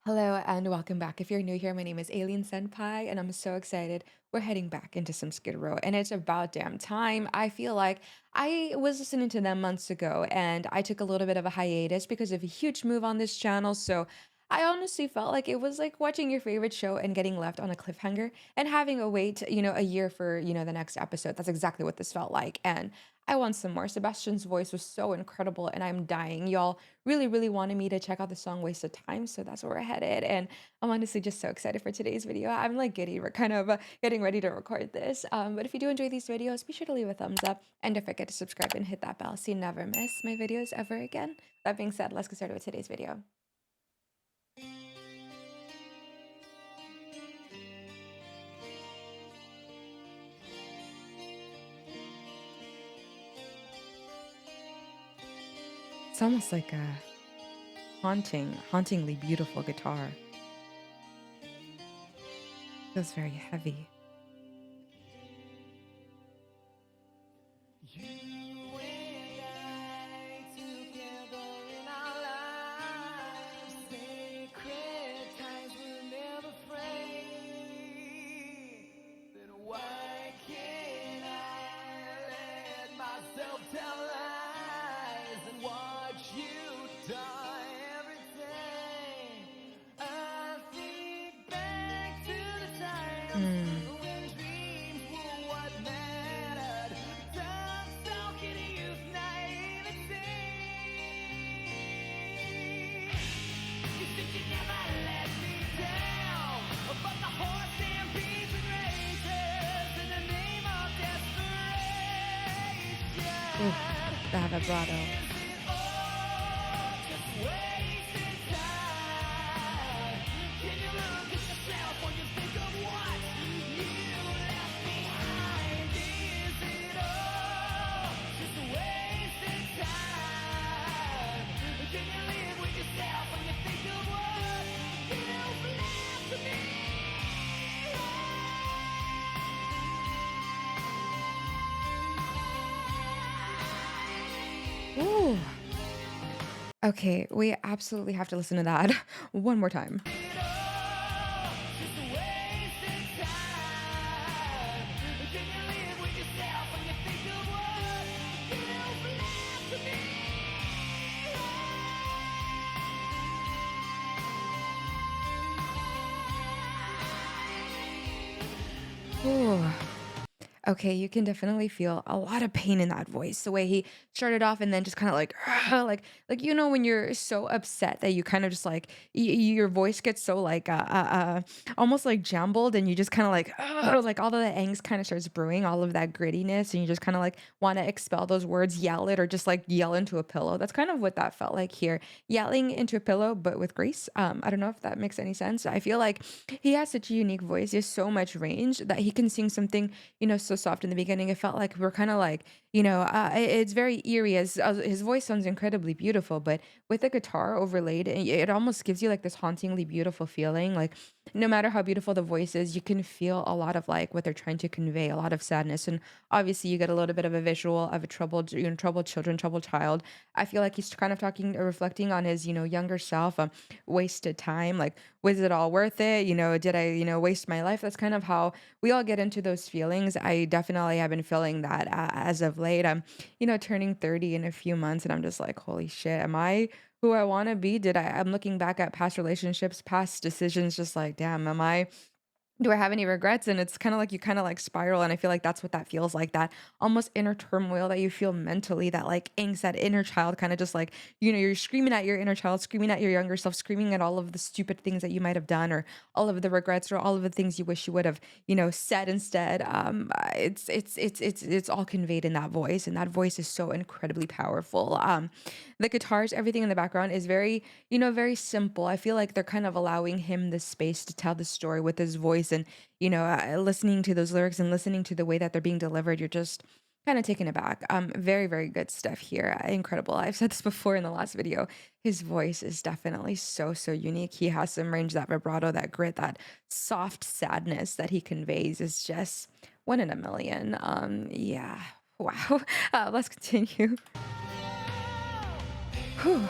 Hello and welcome back. If you're new here, my name is Aileen Senpai, and I'm so excited. We're heading back into some Skid Row, and it's about damn time. I feel like I was listening to them months ago, and I took a little bit of a hiatus because of a huge move on this channel. So I honestly felt like it was like watching your favorite show and getting left on a cliffhanger and having a wait, a year for, the next episode. That's exactly what this felt like. And I want some more. Sebastian's voice was so incredible, and I'm dying. Y'all really wanted me to check out the song Waste of Time, so that's where we're headed. And I'm honestly just so excited for today's video. I'm like giddy. We're kind of getting ready to record this. But if you do enjoy these videos, be sure to leave a thumbs up and don't forget to subscribe and hit that bell so you never miss my videos ever again. That being said, let's get started with today's video. It's almost like a hauntingly beautiful guitar. Feels very heavy. You and I together in our lives, sacred ties will never fray. Then why can't I let myself tell lies and watch you die every day? I think back to the times when dreams were what mattered. Ooh, that vibrato. Ooh. Okay, we absolutely have to listen to that one more time. Ooh. Okay, you can definitely feel a lot of pain in that voice. The way he started off and then just kind of like, when you're so upset that you kind of just like your voice gets so like almost like jumbled, and you just kind of like all of the angst kind of starts brewing, all of that grittiness, and you just kind of like want to expel those words, yell it, or just like yell into a pillow. That's kind of what that felt like here, yelling into a pillow, but with grace. I don't know if that makes any sense. I feel like he has such a unique voice. He has so much range that he can sing something so soft in the beginning. It felt like we're kind of like, it's very eerie as his voice sounds incredibly beautiful, but with the guitar overlaid, it almost gives you like this hauntingly beautiful feeling. Like no matter how beautiful the voice is, you can feel a lot of like what they're trying to convey, a lot of sadness. And obviously you get a little bit of a visual of a troubled children, troubled child. I feel like he's kind of talking or reflecting on his, younger self, wasted time. Like, was it all worth it? Did I, waste my life? That's kind of how we all get into those feelings. I definitely have been feeling that as of late. I'm, turning 30 in a few months, and I'm just like, holy shit, am I who I want to be? I'm looking back at past relationships, past decisions, just like, damn, am I do I have any regrets? And it's kinda like you kinda like spiral, and I feel like that's what that feels like, that almost inner turmoil that you feel mentally, that like angst, that inner child kinda just like, you're screaming at your inner child, screaming at your younger self, screaming at all of the stupid things that you might have done, or all of the regrets, or all of the things you wish you would have, said instead. It's all conveyed in that voice, and that voice is so incredibly powerful. The guitars, everything in the background is very, very simple. I feel like they're kind of allowing him the space to tell the story with his voice, and listening to those lyrics and listening to the way that they're being delivered, you're just kind of taken aback. Very good stuff here. Incredible. I've said this before in the last video. His voice is definitely so unique. He has some range, that vibrato, that grit, that soft sadness that he conveys is just one in a million. Yeah. Wow. Let's continue. Whew.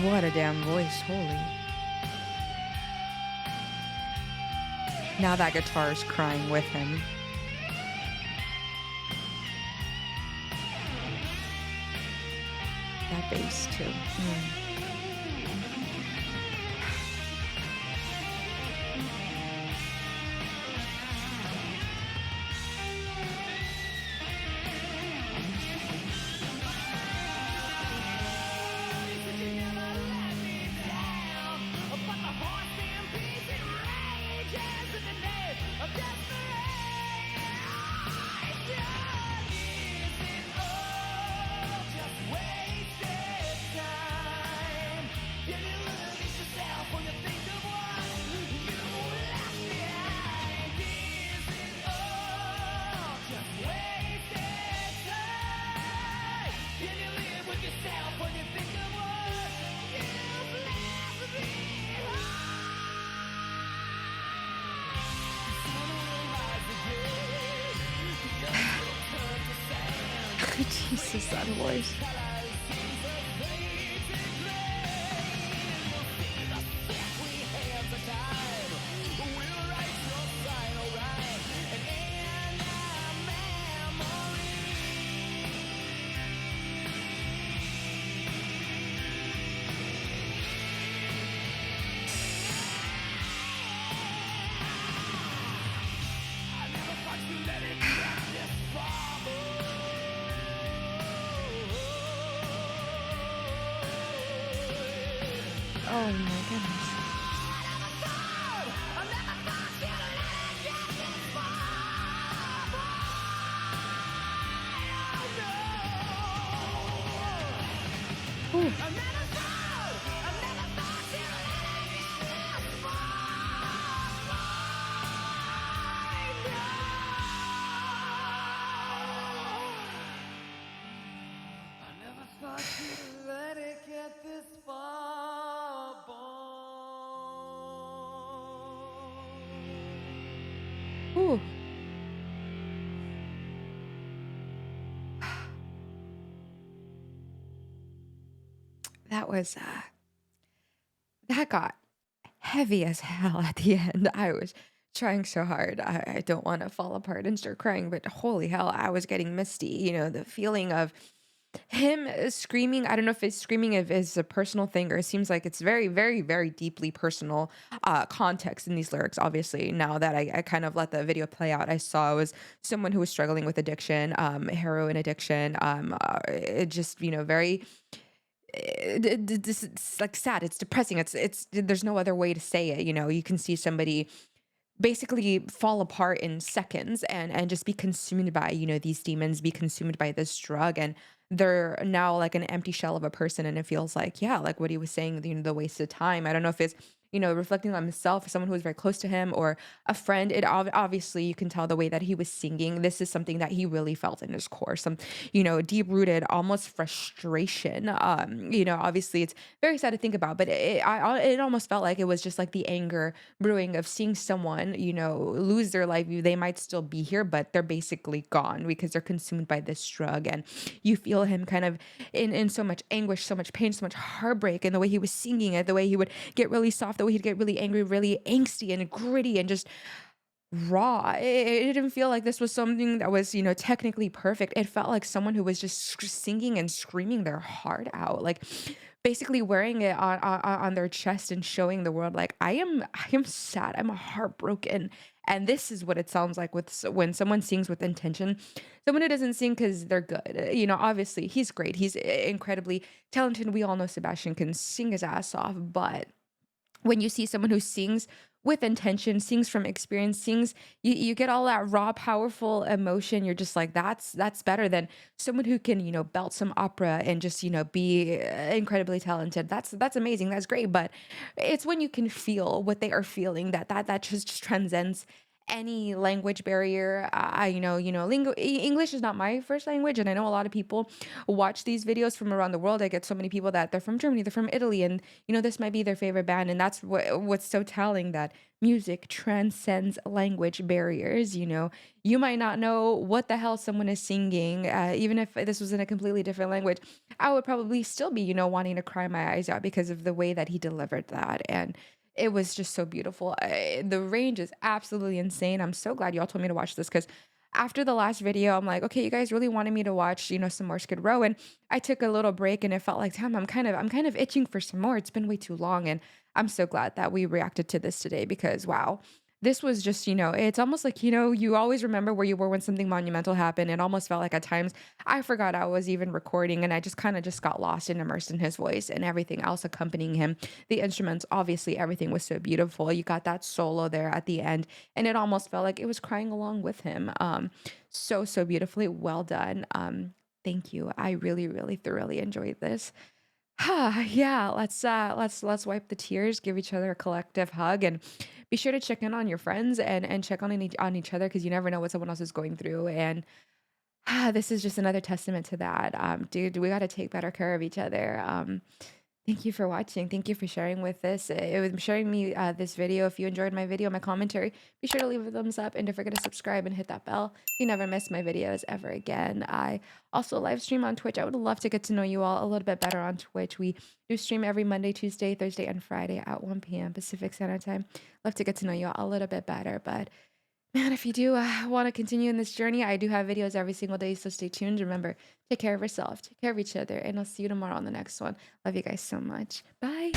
What a damn voice, holy. Now that guitar's crying with him. That bass too. Jesus, that voice. Oh my goodness. Ooh. I never thought you'd let it get this far, boy. Ooh. That was that got heavy as hell at the end. I was trying so hard. I don't want to fall apart and start crying, but holy hell, I was getting misty. The feeling of him screaming. I don't know if it's screaming if it's a personal thing or it seems like it's very, very, very deeply personal context in these lyrics. Obviously, now that I kind of let the video play out, I saw it was someone who was struggling with addiction, heroin addiction. It just very this it's like sad, it's depressing, it's there's no other way to say it. You can see somebody basically fall apart in seconds and just be consumed by these demons, be consumed by this drug, and they're now like an empty shell of a person, and it feels like, yeah, like what he was saying, the waste of time. I don't know if it's reflecting on himself or someone who was very close to him or a friend. Obviously you can tell the way that he was singing, this is something that he really felt in his core, some deep rooted almost frustration. Obviously it's very sad to think about, but it almost felt like it was just like the anger brewing of seeing someone, lose their life. They might still be here, but they're basically gone because they're consumed by this drug. And you feel him kind of in so much anguish, so much pain, so much heartbreak, and the way he was singing it, the way he would get really soft, the way he'd get really angry, really angsty and gritty and just raw. It didn't feel like this was something that was, technically perfect. It felt like someone who was just singing and screaming their heart out, like basically wearing it on their chest and showing the world, like I am sad, I'm heartbroken. And this is what it sounds like when someone sings with intention. Someone who doesn't sing because they're good. Obviously he's great. He's incredibly talented. We all know Sebastian can sing his ass off, but when you see someone who sings with intention, sings from experience, sings, you get all that raw, powerful emotion. You're just like, that's better than someone who can, belt some opera and just, be incredibly talented. That's amazing. That's great. But it's when you can feel what they are feeling that just transcends any language barrier. English is not my first language, and I know a lot of people watch these videos from around the world. I get so many people that they're from Germany, they're from Italy, and this might be their favorite band, and that's what's so telling, that music transcends language barriers. You might not know what the hell someone is singing, even if this was in a completely different language. I would probably still be, wanting to cry my eyes out because of the way that he delivered that. And it was just so beautiful. The range is absolutely insane. I'm so glad y'all told me to watch this because after the last video, I'm like, okay, you guys really wanted me to watch, some more Skid Row, and I took a little break, and it felt like, damn, I'm kind of itching for some more. It's been way too long, and I'm so glad that we reacted to this today because wow, this was just, it's almost like, you always remember where you were when something monumental happened. It almost felt like at times I forgot I was even recording, and I just kind of just got lost and immersed in his voice and everything else accompanying him. The instruments, obviously, everything was so beautiful. You got that solo there at the end, and it almost felt like it was crying along with him. So beautifully well done. Thank you. I really, really thoroughly enjoyed this. Yeah, let's wipe the tears, give each other a collective hug, and be sure to check in on your friends and check on each other because you never know what someone else is going through. And this is just another testament to that. Dude, we got to take better care of each other. Thank you for watching. Thank you for sharing with this. It was sharing me this video. If you enjoyed my video, my commentary, be sure to leave a thumbs up and don't forget to subscribe and hit that bell so you never miss my videos ever again. I also live stream on Twitch. I would love to get to know you all a little bit better on Twitch. We do stream every Monday, Tuesday, Thursday, and Friday at 1 p.m. Pacific Standard Time. Love to get to know you all a little bit better. But man, if you do want to continue in this journey, I do have videos every single day, so stay tuned. Remember, take care of yourself, take care of each other, and I'll see you tomorrow on the next one. Love you guys so much. Bye.